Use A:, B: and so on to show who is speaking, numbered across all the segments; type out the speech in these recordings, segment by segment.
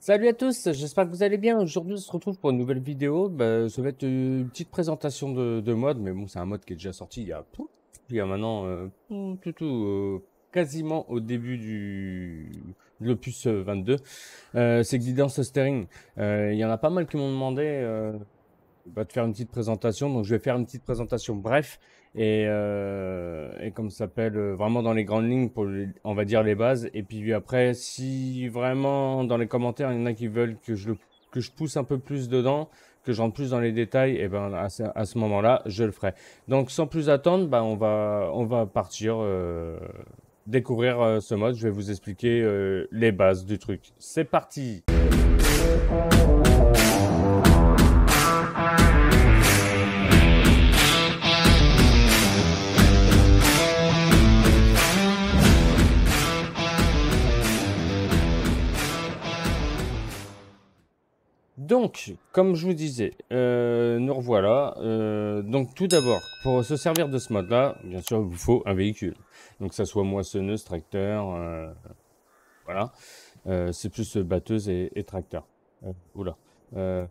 A: Salut à tous, j'espère que vous allez bien. Aujourd'hui, on se retrouve pour une nouvelle vidéo. Ça va être une petite présentation de mode, mais bon, c'est un mode qui est déjà sorti il y a maintenant quasiment au début de l'opus 22. C'est Guidance Steering. Il y en a pas mal qui m'ont demandé de faire une petite présentation, donc je vais faire une petite présentation bref et comme ça s'appelle vraiment dans les grandes lignes pour on va dire les bases, et puis après si vraiment dans les commentaires il y en a qui veulent que je pousse un peu plus dedans, que je rentre plus dans les détails, et ben à ce moment-là je le ferai. Donc sans plus attendre, on va partir découvrir ce mode. Je vais vous expliquer les bases du truc. C'est parti. Donc, comme je vous disais, nous revoilà. Donc, tout d'abord, pour se servir de ce mode-là, bien sûr, il vous faut un véhicule. Donc, que ça soit moissonneuse, tracteur, voilà. C'est plus batteuse et tracteur. Oula. Euh,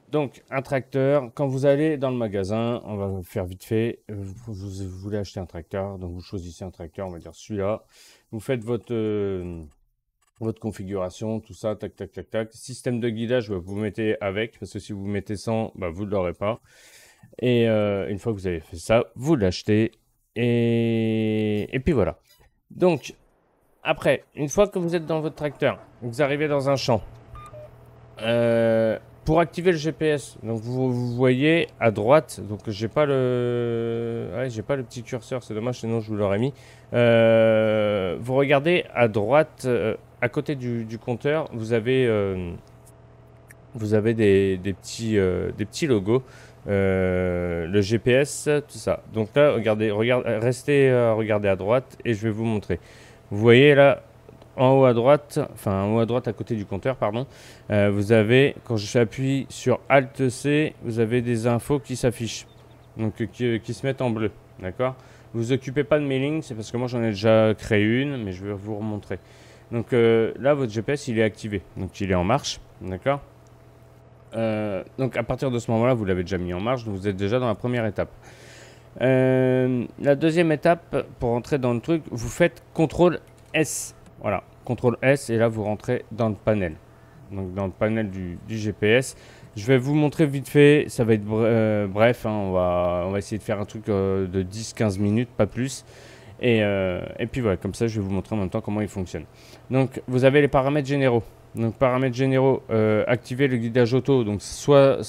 A: donc, un tracteur, quand vous allez dans le magasin, on va faire vite fait. Vous voulez acheter un tracteur, donc vous choisissez un tracteur, on va dire celui-là. Vous faites votre configuration, tout ça, tac, tac, tac, tac. Système de guidage, vous mettez avec, parce que si vous mettez sans, vous ne l'aurez pas. Et une fois que vous avez fait ça, vous l'achetez. Et puis voilà. Donc, après, une fois que vous êtes dans votre tracteur, vous arrivez dans un champ. Pour activer le GPS, donc vous voyez à droite, donc j'ai pas j'ai pas le petit curseur, c'est dommage, sinon je vous l'aurais mis. Vous regardez à droite, à côté du compteur, vous avez des petits logos, le GPS, tout ça. Donc là, restez regarder à droite et je vais vous montrer. Vous voyez là, en haut à droite, enfin en haut à droite à côté du compteur, pardon, vous avez, quand j'appuie sur Alt C, vous avez des infos qui s'affichent, donc qui se mettent en bleu, d'accord? Vous occupez pas de mes lignes, c'est parce que moi j'en ai déjà créé une, mais je vais vous remontrer. Donc là, votre GPS il est activé, donc il est en marche, d'accord? Donc à partir de ce moment-là, vous l'avez déjà mis en marche, donc vous êtes déjà dans la première étape. La deuxième étape, pour entrer dans le truc, vous faites CTRL S. Voilà, CTRL S, et là vous rentrez dans le panel. Donc dans le panel du GPS. Je vais vous montrer vite fait, ça va être bref, hein, on va essayer de faire un truc de 10-15 minutes, pas plus. Et puis voilà, comme ça je vais vous montrer en même temps comment il fonctionne. Donc vous avez les paramètres généraux. Donc paramètres généraux, activer le guidage auto. Donc soit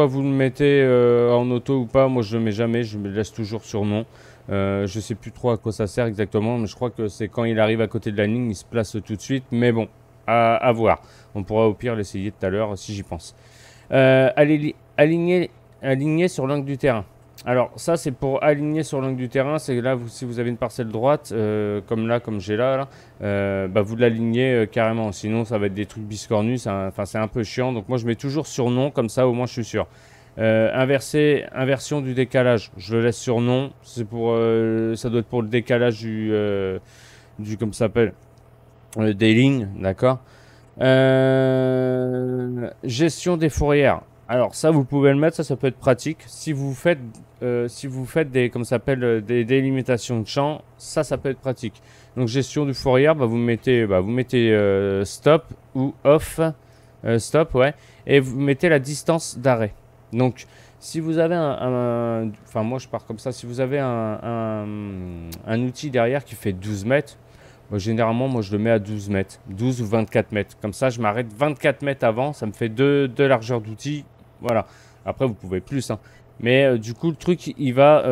A: vous le mettez en auto ou pas. Moi je le mets jamais, je me laisse toujours sur non. Je sais plus trop à quoi ça sert exactement, mais je crois que c'est quand il arrive à côté de la ligne, il se place tout de suite. Mais bon, à voir. On pourra au pire l'essayer tout à l'heure si j'y pense. Aligner sur l'angle du terrain. Alors ça c'est pour aligner sur l'angle du terrain, c'est là si vous avez une parcelle droite, comme j'ai là, vous l'alignez carrément, sinon ça va être des trucs biscornus, c'est un peu chiant, donc moi je mets toujours sur non, comme ça au moins je suis sûr. Inversion du décalage, je le laisse sur non, c'est pour, ça doit être pour le décalage comme ça s'appelle, des lignes, d'accord. Gestion des fourrières. Alors ça, vous pouvez le mettre, ça peut être pratique. Si vous faites des, comme ça s'appelle, des délimitations de champ, ça peut être pratique. Donc gestion du fourrière, vous mettez stop ou off, stop, ouais, et vous mettez la distance d'arrêt. Donc si vous avez enfin moi je pars comme ça, si vous avez un outil derrière qui fait 12 mètres, généralement, moi, je le mets à 12 mètres, 12 ou 24 mètres. Comme ça, je m'arrête 24 mètres avant, ça me fait deux largeurs d'outil. Voilà. Après, vous pouvez plus, hein. Mais du coup, le truc, il va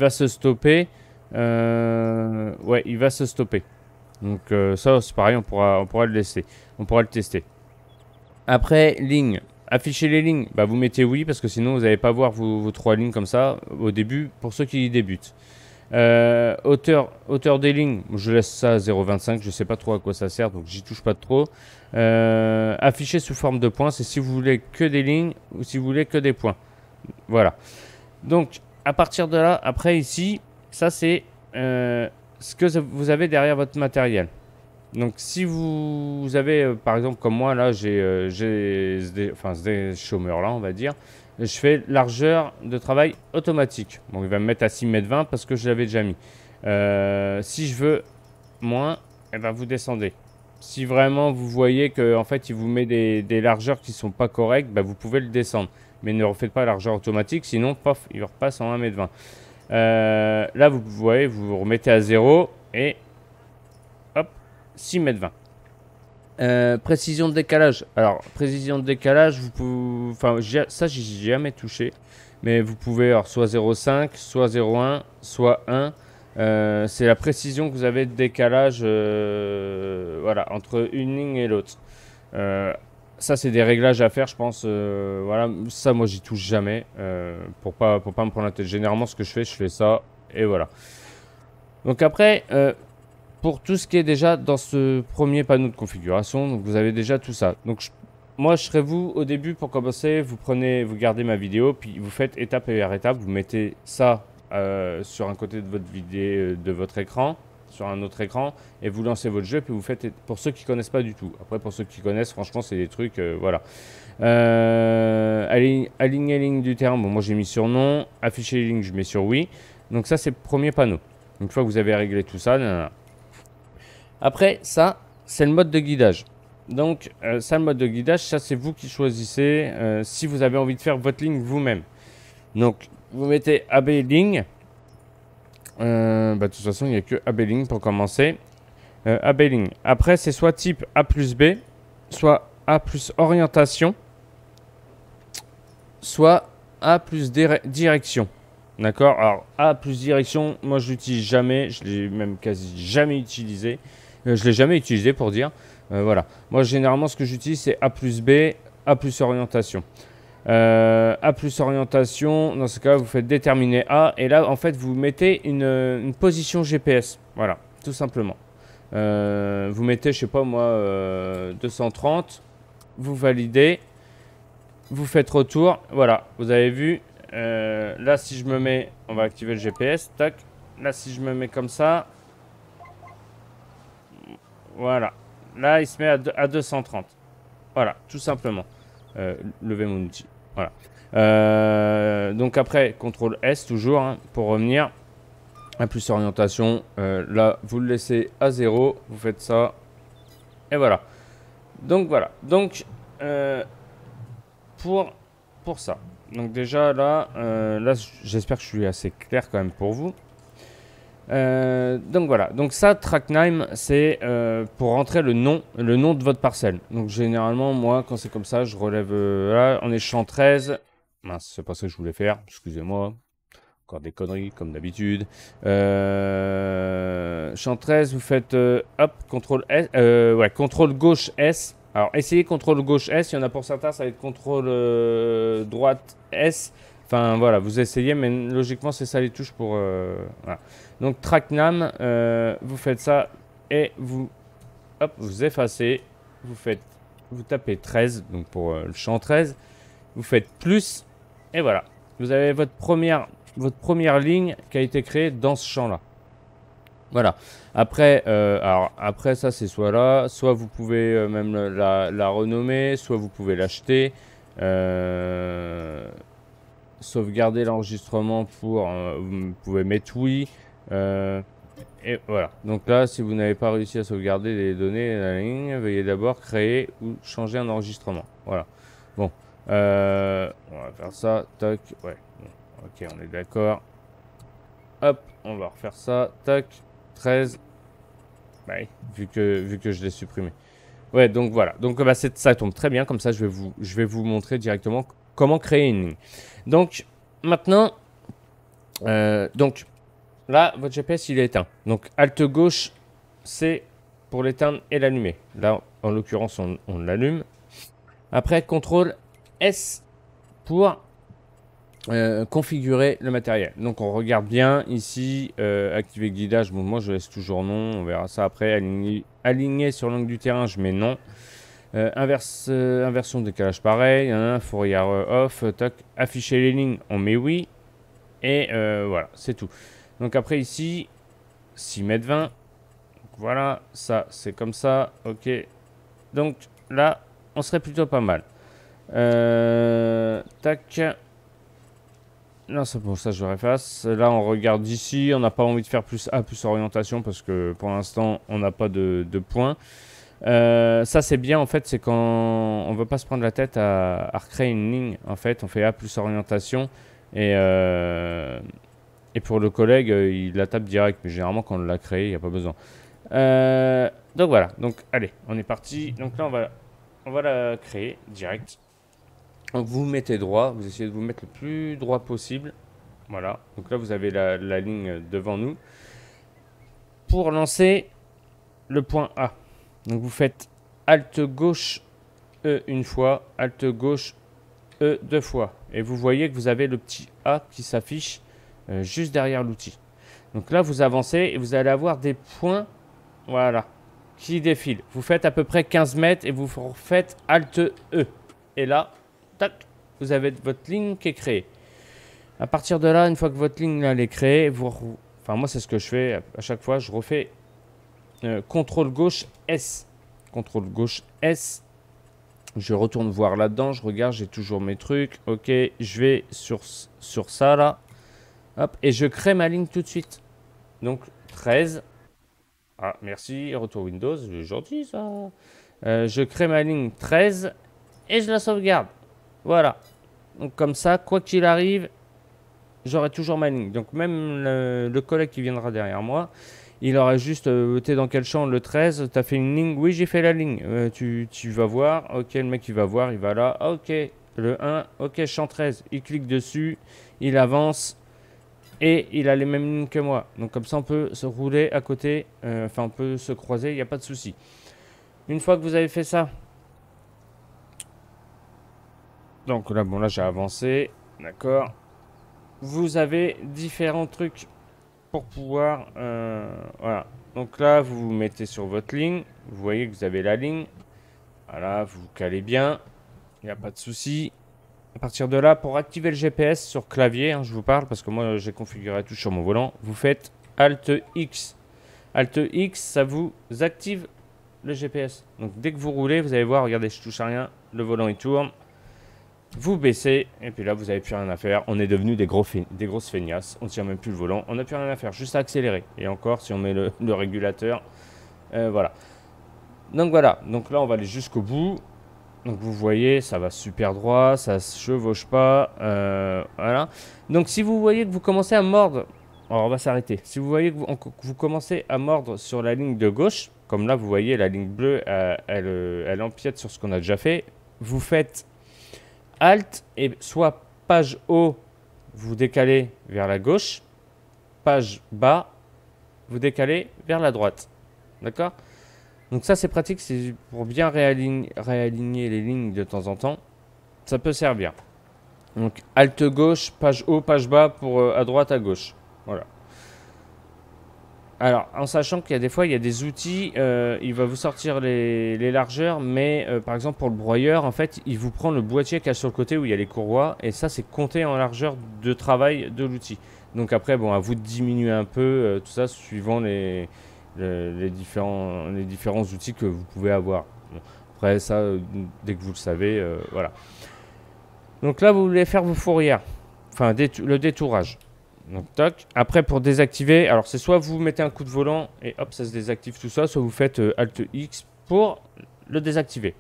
A: se stopper. Ouais, il va se stopper. Donc ça, c'est pareil, on pourra le laisser. On pourra le tester. Après, ligne. Afficher les lignes, vous mettez oui, parce que sinon, vous n'allez pas voir vos 3 lignes comme ça au début, pour ceux qui débutent. Hauteur des lignes, je laisse ça à 0,25, je sais pas trop à quoi ça sert, donc j'y touche pas trop. Afficher sous forme de points, c'est si vous voulez que des lignes ou si vous voulez que des points. Voilà. Donc à partir de là, après ici, ça c'est ce que vous avez derrière votre matériel. Donc si vous avez, par exemple comme moi là, enfin des chômeurs là on va dire, je fais largeur de travail automatique. Donc il va me mettre à 6,20 m parce que je l'avais déjà mis. Si je veux moins, eh ben, vous descendez. Si vraiment vous voyez que en fait il vous met des largeurs qui sont pas correctes, bah, vous pouvez le descendre. Mais ne refaites pas largeur automatique, sinon paf, il repasse en 1,20 m. Là vous voyez, vous vous remettez à 0 et hop, 6,20 m. Précision de décalage. Alors, précision de décalage, vous pouvez. Enfin, ça, j'ai jamais touché. Mais vous pouvez, alors, soit 0,5, soit 0,1, soit 1. C'est la précision que vous avez de décalage voilà, entre une ligne et l'autre. Ça, c'est des réglages à faire, je pense. Voilà, ça, moi, j'y touche jamais pour pas me prendre la tête. Généralement, ce que je fais ça et voilà. Donc après, pour tout ce qui est déjà dans ce premier panneau de configuration, donc vous avez déjà tout ça. Donc moi je serais vous au début pour commencer, vous gardez ma vidéo, puis vous faites étape par étape, vous mettez ça sur un côté de votre vidéo, de votre écran, sur un autre écran, et vous lancez votre jeu, puis vous faites, pour ceux qui connaissent pas du tout. Après pour ceux qui connaissent, franchement c'est des trucs, voilà. Aligner les lignes du terrain, bon moi j'ai mis sur non, afficher les lignes je mets sur oui. Donc ça c'est le premier panneau. Une fois que vous avez réglé tout ça, nanana. Après, ça, c'est le mode de guidage. Donc, ça, le mode de guidage, ça, c'est vous qui choisissez si vous avez envie de faire votre ligne vous-même. Donc, vous mettez AB ligne. De toute façon, il n'y a que AB ligne pour commencer. AB ligne. Après, c'est soit type A plus B, soit A plus orientation, soit A plus direction. D'accord? Alors, A plus direction, moi, je l'utilise jamais. Je l'ai même quasi jamais utilisé. Je l'ai jamais utilisé pour dire. Voilà. Moi, généralement, ce que j'utilise, c'est A plus B, A plus orientation. A plus orientation, dans ce cas, vous faites déterminer A. Et là, en fait, vous mettez une position GPS. Voilà, tout simplement. Vous mettez, je sais pas moi, 230. Vous validez. Vous faites retour. Voilà, vous avez vu. Là, si je me mets, on va activer le GPS. Tac. Là, si je me mets comme ça. Voilà. Là, il se met à 230. Voilà, tout simplement. Lever mon outil. Voilà. Donc après, CTRL S toujours hein, pour revenir. À plus orientation. Là, vous le laissez à 0. Vous faites ça. Et voilà. Donc voilà. Donc, pour ça. Donc déjà là, là j'espère que je suis assez clair quand même pour vous. Donc voilà, donc ça, TrackName, c'est pour rentrer le nom de votre parcelle. Donc généralement, moi, quand c'est comme ça, je relève là, on est champ 13. Mince, c'est pas ça que je voulais faire, excusez-moi. Encore des conneries, comme d'habitude. Champ 13, vous faites, hop, CTRL S, ouais, CTRL gauche S. Alors, essayez CTRL gauche S, il y en a pour certains, ça va être CTRL droite S. Enfin, voilà, vous essayez, mais logiquement, c'est ça les touches pour... voilà. Donc, TrackName, vous faites ça et vous, hop, vous effacez. Vous tapez 13, donc pour le champ 13. Vous faites plus, et voilà. Vous avez votre première ligne qui a été créée dans ce champ-là. Voilà. Après, alors après ça c'est soit là, soit vous pouvez même la renommer, soit vous pouvez l'acheter. Sauvegarder l'enregistrement pour, vous pouvez mettre oui. Et voilà. Donc là, si vous n'avez pas réussi à sauvegarder les données de la ligne, veuillez d'abord créer ou changer un enregistrement. Voilà. Bon. On va faire ça. Tac. Ouais. Bon. Ok, on est d'accord. Hop, on va refaire ça. Tac. 13. Ouais, vu que je l'ai supprimé. Ouais, donc voilà. Donc bah, ça tombe très bien. Comme ça, je vais vous montrer directement comment créer une ligne. Donc, maintenant, donc là, votre GPS, il est éteint. Donc, Alt gauche, c'est pour l'éteindre et l'allumer. Là, en l'occurrence, on l'allume. Après, CTRL S pour configurer le matériel. Donc, on regarde bien ici, activer guidage. Bon, moi, je laisse toujours non. On verra ça après. Aligner sur l'angle du terrain, je mets non. Inversion de décalage, pareil. Fourier off. Toc. Afficher les lignes, on met oui. Et voilà, c'est tout. Donc après ici, 6,20 m. voilà, ça, c'est comme ça, ok. Donc là, on serait plutôt pas mal. Tac. Non, c'est pour ça que je le réefface. Là, on regarde d'ici. On n'a pas envie de faire plus A, plus orientation, parce que pour l'instant, on n'a pas de points. Ça, c'est bien, en fait, c'est quand on veut pas se prendre la tête à recréer une ligne. En fait, on fait A plus orientation. Et pour le collègue, il la tape direct. Mais généralement, quand on l'a créé, il n'y a pas besoin. Donc voilà. Donc, allez, on est parti. Donc là, on va la créer direct. Donc vous vous mettez droit, vous essayez de vous mettre le plus droit possible. Voilà, donc là vous avez la ligne devant nous. Pour lancer le point A, donc vous faites Alt gauche E une fois, Alt gauche E deux fois. Et vous voyez que vous avez le petit A qui s'affiche juste derrière l'outil. Donc là vous avancez et vous allez avoir des points, voilà, qui défilent. Vous faites à peu près 15 mètres et vous faites Alt E. Et là, tac, vous avez votre ligne qui est créée. À partir de là, une fois que votre ligne là, elle est créée, enfin moi c'est ce que je fais à chaque fois, je refais CTRL gauche S. CTRL gauche S. Je retourne voir là-dedans, je regarde, j'ai toujours mes trucs. Ok, je vais sur ça là. Hop, et je crée ma ligne tout de suite. Donc 13. Ah, merci, retour Windows, c'est gentil ça. Je crée ma ligne 13 et je la sauvegarde. Voilà. Donc comme ça, quoi qu'il arrive, j'aurai toujours ma ligne. Donc même le collègue qui viendra derrière moi, il aura juste, t'es dans quel champ? Le 13, t'as fait une ligne? Oui, j'ai fait la ligne. Tu vas voir. Ok, le mec il va voir, il va là. Ok, le 1, ok, champ 13. Il clique dessus, il avance et il a les mêmes lignes que moi. Donc comme ça, on peut se rouler à côté, enfin on peut se croiser, il n'y a pas de souci. Une fois que vous avez fait ça, donc là, bon, là j'ai avancé, d'accord. Vous avez différents trucs pour pouvoir, voilà. Donc là, vous vous mettez sur votre ligne, vous voyez que vous avez la ligne, voilà, vous vous calez bien, il n'y a pas de souci. À partir de là, pour activer le GPS sur clavier, hein, je vous parle parce que moi j'ai configuré tout sur mon volant, vous faites Alt X. Alt X, ça vous active le GPS. Donc dès que vous roulez, vous allez voir, regardez, je touche à rien, le volant il tourne. Vous baissez, et puis là, vous n'avez plus rien à faire. On est devenu des grosses feignasses. On ne tient même plus le volant. On n'a plus rien à faire, juste à accélérer. Et encore, si on met le régulateur, voilà. Donc voilà, donc là, on va aller jusqu'au bout. Donc vous voyez, ça va super droit, ça ne se chevauche pas. Voilà. Donc si vous voyez que vous commencez à mordre, alors on va s'arrêter. Si vous voyez que vous commencez à mordre sur la ligne de gauche, comme là, vous voyez, la ligne bleue, elle empiète sur ce qu'on a déjà fait. Vous faites Alt et soit page haut, vous décalez vers la gauche, page bas, vous décalez vers la droite. D'accord? Donc ça c'est pratique, c'est pour bien réaligner les lignes de temps en temps. Ça peut servir. Donc Alt gauche, page haut, page bas pour à droite, à gauche. Voilà. Alors, en sachant qu'il y a des fois, il y a des outils, il va vous sortir les largeurs, mais par exemple pour le broyeur, en fait, il vous prend le boîtier qu'il y a sur le côté où il y a les courroies, et ça, c'est compté en largeur de travail de l'outil. Donc après, bon, à vous de diminuer un peu tout ça, suivant les différents outils que vous pouvez avoir. Bon, après, ça, dès que vous le savez, voilà. Donc là, vous voulez faire vos fourrières, enfin, le détourage. Donc toc. Après pour désactiver, alors c'est soit vous mettez un coup de volant et hop ça se désactive tout ça, soit vous faites Alt X pour le désactiver.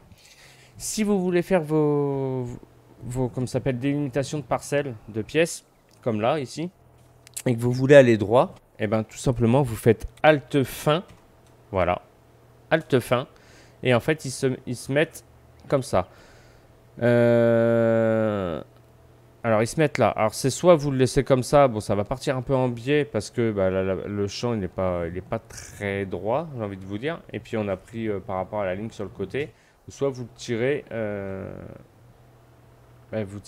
A: Si vous voulez faire vos comme ça s'appelle, délimitations de parcelles de pièces, comme là ici, et que vous voulez aller droit, et bien tout simplement vous faites Alt fin, voilà, Alt fin, et en fait ils se mettent comme ça. Alors ils se mettent là. Alors c'est soit vous le laissez comme ça, bon ça va partir un peu en biais parce que bah, le champ il n'est pas très droit, j'ai envie de vous dire. Et puis on a pris par rapport à la ligne sur le côté. Ou soit vous le tirez, vous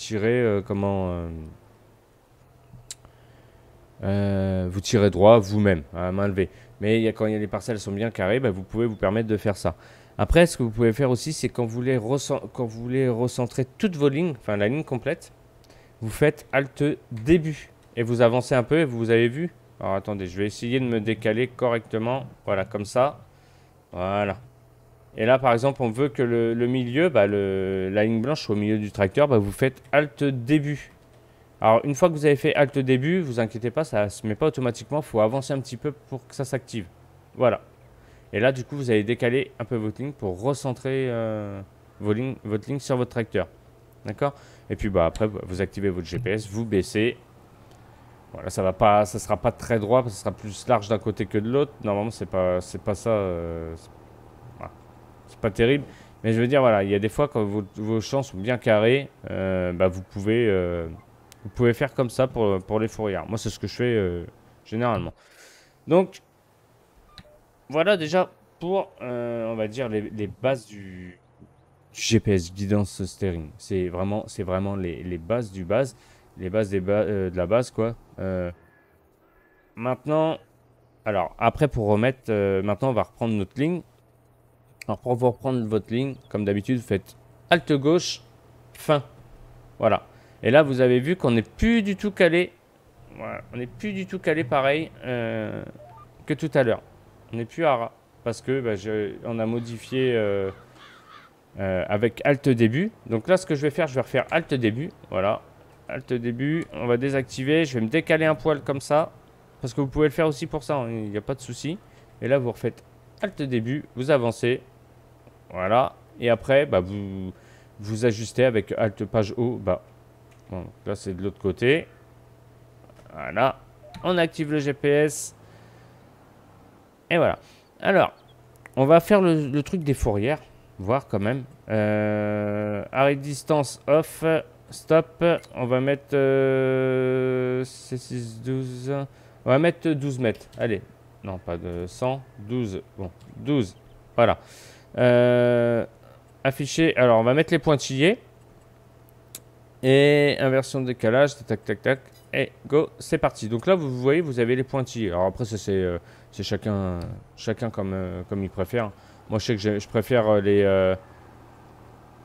A: tirez droit vous-même à main levée. Mais quand les parcelles sont bien carrées, bah, vous pouvez vous permettre de faire ça. Après ce que vous pouvez faire aussi c'est quand vous voulez recentrer toutes vos lignes, enfin la ligne complète. Vous faites Alt début et vous avancez un peu et vous avez vu, Alors attendez, je vais essayer de me décaler correctement. Voilà, comme ça. Voilà. Et là, par exemple, on veut que le milieu, bah, la ligne blanche soit au milieu du tracteur. Bah, vous faites Alt début. Alors, une fois que vous avez fait Alt début, vous inquiétez pas, ça ne se met pas automatiquement. Il faut avancer un petit peu pour que ça s'active. Voilà. Et là, du coup, vous allez décaler un peu votre ligne pour recentrer votre ligne sur votre tracteur. D'accord? Et puis, bah, après, vous activez votre GPS, vous baissez. Voilà, ça sera pas très droit, parce que ça sera plus large d'un côté que de l'autre. Normalement, c'est pas ça. Voilà. C'est pas terrible. Mais je veux dire, voilà, il y a des fois, quand vos champs sont bien carrés, bah, vous pouvez faire comme ça pour les fourrières. Moi, c'est ce que je fais généralement. Donc, voilà déjà pour, on va dire, les bases du GPS, guidance steering. C'est vraiment les bases du base, les bases de la base, quoi. Maintenant, alors, après, pour remettre, maintenant, on va reprendre notre ligne. Alors, pour vous reprendre votre ligne, comme d'habitude, vous faites Alt gauche, fin. Voilà. Et là, vous avez vu qu'on n'est plus du tout calé. Voilà. On n'est plus du tout calé pareil que tout à l'heure. On n'est plus à ras. Parce que bah, on a modifié avec Alt début. Donc là, ce que je vais faire, je vais refaire Alt début. Voilà. Alt début. On va désactiver. Je vais me décaler un poil comme ça. Parce que vous pouvez le faire aussi pour ça. Hein, il n'y a pas de souci. Et là, vous refaites Alt début. Vous avancez. Voilà. Et après, bah, vous ajustez avec Alt page haut, bas. Bon, là, c'est de l'autre côté. Voilà. On active le GPS. Et voilà. Alors, on va faire le truc des fourrières. Voir quand même. Arrêt de distance off. Stop. On va mettre C6, 12. On va mettre 12 mètres. Allez. Non, pas de 100. 12. Bon, 12. Voilà. Afficher. Alors, on va mettre les pointillés. Et inversion de décalage. Tac, tac, tac. Et go. C'est parti. Donc là, vous voyez, vous avez les pointillés. Alors après, ça, c'est chacun comme il préfère. Moi, je sais que je préfère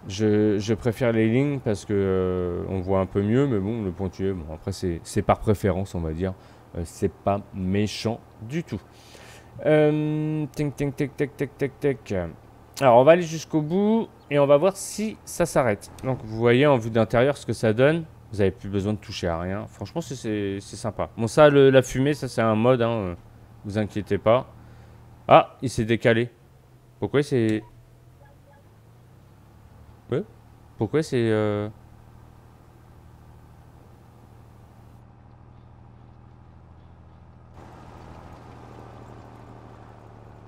A: je préfère les lignes parce que on voit un peu mieux. Mais bon, le pointillé, bon, après, c'est par préférence, on va dire. C'est pas méchant du tout. Tac, tac, tac, tac, tac, tac, tac. Alors, on va aller jusqu'au bout et on va voir si ça s'arrête. Donc, vous voyez en vue d'intérieur ce que ça donne. Vous n'avez plus besoin de toucher à rien. Franchement, c'est sympa. Bon, ça, la fumée, ça, c'est un mode. Hein, vous inquiétez pas. Ah, il s'est décalé. Pourquoi c'est... Ouais. Pourquoi c'est...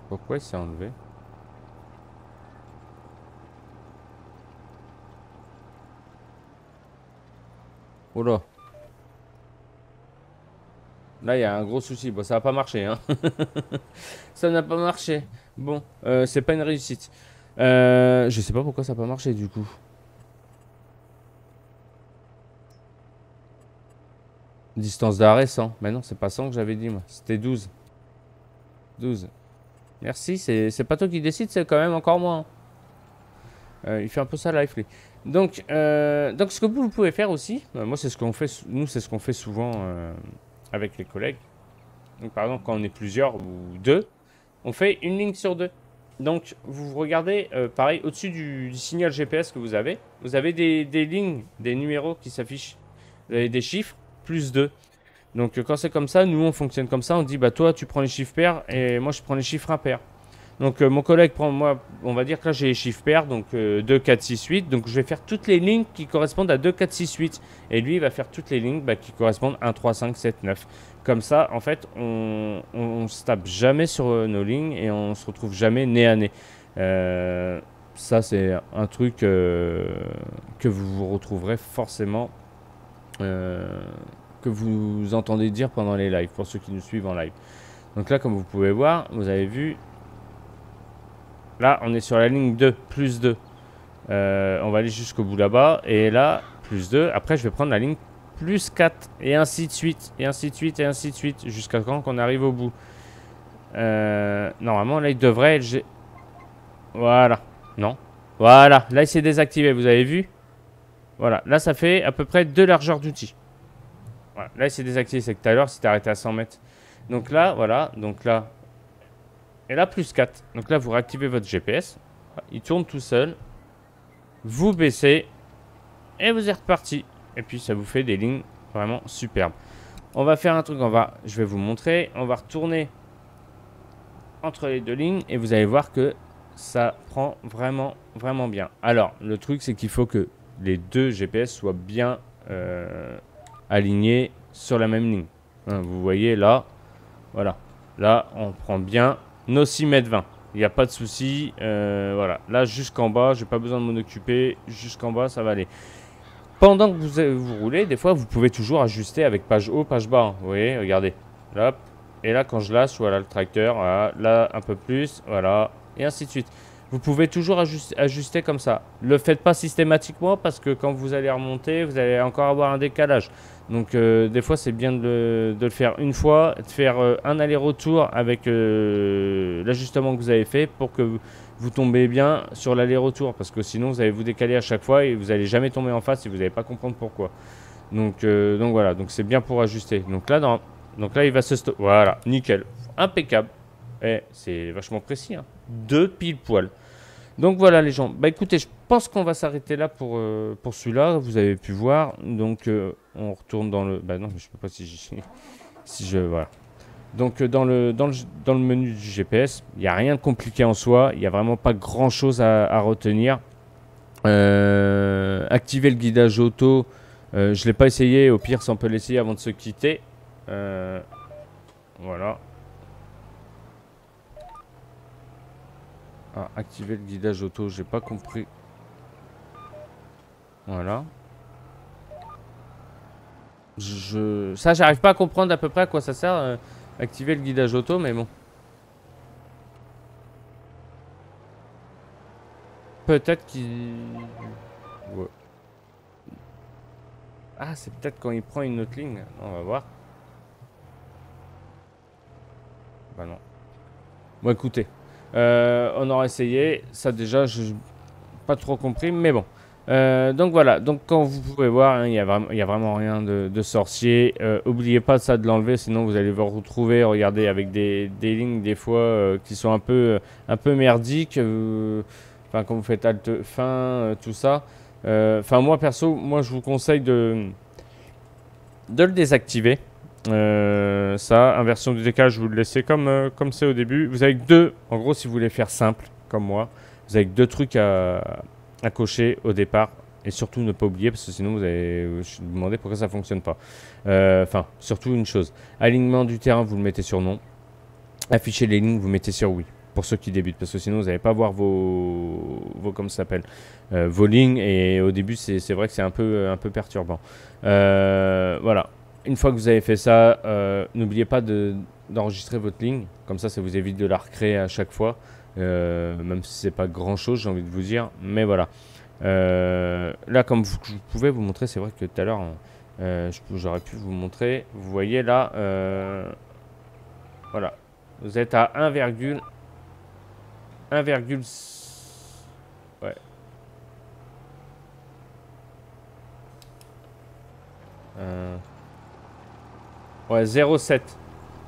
A: Pourquoi il s'est enlevé? Oh là. Là, il y a un gros souci. Bon, ça n'a pas marché, hein. Ça n'a pas marché. Bon, c'est pas une réussite. Je sais pas pourquoi ça n'a pas marché, du coup. Distance d'arrêt 100. Mais non, c'est pas 100 que j'avais dit, moi. C'était 12. 12. Merci, c'est pas toi qui décide, c'est quand même encore moi. Hein. Il fait un peu ça live, lui. Donc, ce que vous pouvez faire aussi, moi, c'est ce qu'on fait, nous, c'est ce qu'on fait souvent avec les collègues. Donc, par exemple, quand on est plusieurs ou deux, on fait une ligne sur deux. Donc, vous regardez, pareil, au-dessus du signal GPS que vous avez des lignes, des numéros qui s'affichent. Vous avez des chiffres, plus 2. Donc, quand c'est comme ça, nous, on fonctionne comme ça. On dit, bah, toi, tu prends les chiffres pairs et moi, je prends les chiffres impairs. Donc, mon collègue prend, moi, on va dire que là, j'ai les chiffres pairs, donc 2, 4, 6, 8. Donc, je vais faire toutes les lignes qui correspondent à 2, 4, 6, 8. Et lui, il va faire toutes les lignes qui correspondent à 1, 3, 5, 7, 9. Comme ça, en fait, on se tape jamais sur nos lignes et on se retrouve jamais nez à nez. Ça, c'est un truc que vous retrouverez forcément, que vous entendez dire pendant les lives, pour ceux qui nous suivent en live. Donc là, comme vous pouvez voir, vous avez vu, là, on est sur la ligne 2, plus 2. On va aller jusqu'au bout là-bas. Et là, plus 2. Après, je vais prendre la ligne plus 4. Et ainsi de suite. Et ainsi de suite. Et ainsi de suite. Jusqu'à quand qu'on arrive au bout. Normalement, là, il devrait être... Voilà. Non. Voilà. Là, il s'est désactivé. Vous avez vu? Voilà. Là, ça fait à peu près 2 largeurs d'outils. Voilà. Là, il s'est désactivé. C'est que tout à l'heure, c'était arrêté à 100 mètres. Donc là, voilà, donc là, et là, plus 4. Donc là, vous réactivez votre GPS. Il tourne tout seul. Vous baissez. Et vous êtes reparti. Et puis, ça vous fait des lignes vraiment superbes. On va faire un truc. Je vais vous montrer. On va retourner entre les deux lignes. Et vous allez voir que ça prend vraiment, vraiment bien. Alors, le truc, c'est qu'il faut que les deux GPS soient bien alignés sur la même ligne. Hein, vous voyez là. Voilà. Là, on prend bien nos 6,20 m. Il n'y a pas de souci. Voilà. Là, jusqu'en bas, j'ai pas besoin de m'en occuper. Jusqu'en bas, ça va aller. Pendant que vous roulez, des fois, vous pouvez toujours ajuster avec page haut, page bas. Vous voyez, regardez. Là, et là, quand je lâche, voilà le tracteur. Voilà, là, un peu plus. Voilà. Et ainsi de suite. Vous pouvez toujours ajuster comme ça. Ne le faites pas systématiquement parce que quand vous allez remonter, vous allez encore avoir un décalage. Donc, des fois, c'est bien de le faire une fois, de faire un aller-retour avec l'ajustement que vous avez fait pour que vous tombez bien sur l'aller-retour. Parce que sinon, vous allez vous décaler à chaque fois et vous n'allez jamais tomber en face et vous n'allez pas comprendre pourquoi. Donc voilà, donc c'est bien pour ajuster. Donc là, il va se stopper. Voilà, nickel. Impeccable. Et c'est vachement précis. Hein. 2 pile poil. Donc voilà les gens. Bah écoutez, je pense qu'on va s'arrêter là pour celui-là. Vous avez pu voir. Donc on retourne dans le. Bah non, mais je peux pas si je voilà. Donc dans le menu du GPS, il n'y a rien de compliqué en soi. Il n'y a vraiment pas grand-chose à retenir. Activer le guidage auto. Je ne l'ai pas essayé. Au pire, ça on peut l'essayer avant de se quitter. Voilà. Ah, activer le guidage auto, j'ai pas compris. Voilà. Ça, j'arrive pas à comprendre à peu près à quoi ça sert. Activer le guidage auto, mais bon. Peut-être qu'il... Ouais. Ah, c'est peut-être quand il prend une autre ligne. On va voir. Bah non. Bon, écoutez. On aura essayé. Ça, déjà, je pas trop compris, mais bon. Donc voilà, donc quand vous pouvez voir, il n'y a vraiment rien de sorcier. Oubliez pas ça de l'enlever, sinon vous allez vous retrouver, regardez, avec des lignes des fois qui sont un peu merdiques. Enfin, quand vous faites Alt fin, tout ça. Enfin, moi perso, moi je vous conseille de le désactiver. Ça, inversion du décalage, vous le laissez comme c'est au début. Vous avez que deux, en gros, si vous voulez faire simple, comme moi, vous avez que deux trucs à cocher au départ. Et surtout ne pas oublier, parce que sinon vous allez vous demander pourquoi ça ne fonctionne pas. Enfin, surtout une chose. Alignement du terrain, vous le mettez sur non. Afficher les lignes, vous mettez sur oui. Pour ceux qui débutent, parce que sinon vous n'allez pas voir comment ça s'appelle, vos lignes. Et au début, c'est vrai que c'est un peu perturbant. Voilà. Une fois que vous avez fait ça, n'oubliez pas d'enregistrer votre ligne. Comme ça vous évite de la recréer à chaque fois. Même si c'est pas grand chose, j'ai envie de vous dire. Mais voilà. Là, comme vous pouvez vous montrer, c'est vrai que tout à l'heure, j'aurais pu vous montrer. Vous voyez là, voilà. Vous êtes à 1, ouais. Ouais, 0,7.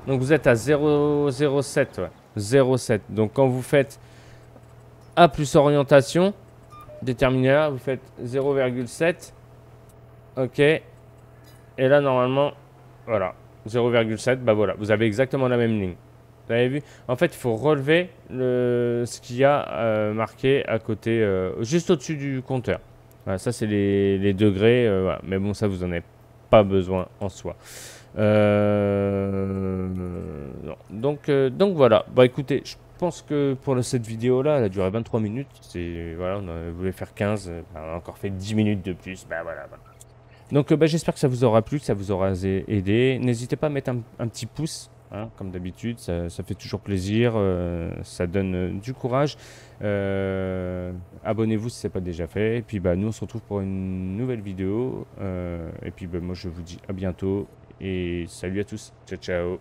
A: Donc vous êtes à 0,07. Ouais. 0,7. Donc quand vous faites A plus orientation, déterminé là, vous faites 0,7. Ok. Et là, normalement, voilà. 0,7. Bah voilà. Vous avez exactement la même ligne. Vous avez vu? En fait, il faut relever ce qu'il y a marqué à côté, juste au-dessus du compteur. Voilà, ça, c'est les degrés. Voilà. Mais bon, ça, vous n'en avez pas besoin en soi. Non. Donc voilà. Bah écoutez, je pense que pour cette vidéo là, elle a duré 23 minutes. Voilà, on voulait faire 15, on a encore fait 10 minutes de plus. Bah voilà. Donc bah, j'espère que ça vous aura plu, que ça vous aura aidé. N'hésitez pas à mettre un petit pouce, hein, comme d'habitude, ça fait toujours plaisir, ça donne du courage. Abonnez-vous si ce n'est pas déjà fait. Et puis bah, nous on se retrouve pour une nouvelle vidéo. Et puis bah, moi je vous dis à bientôt. Et salut à tous. Ciao ciao.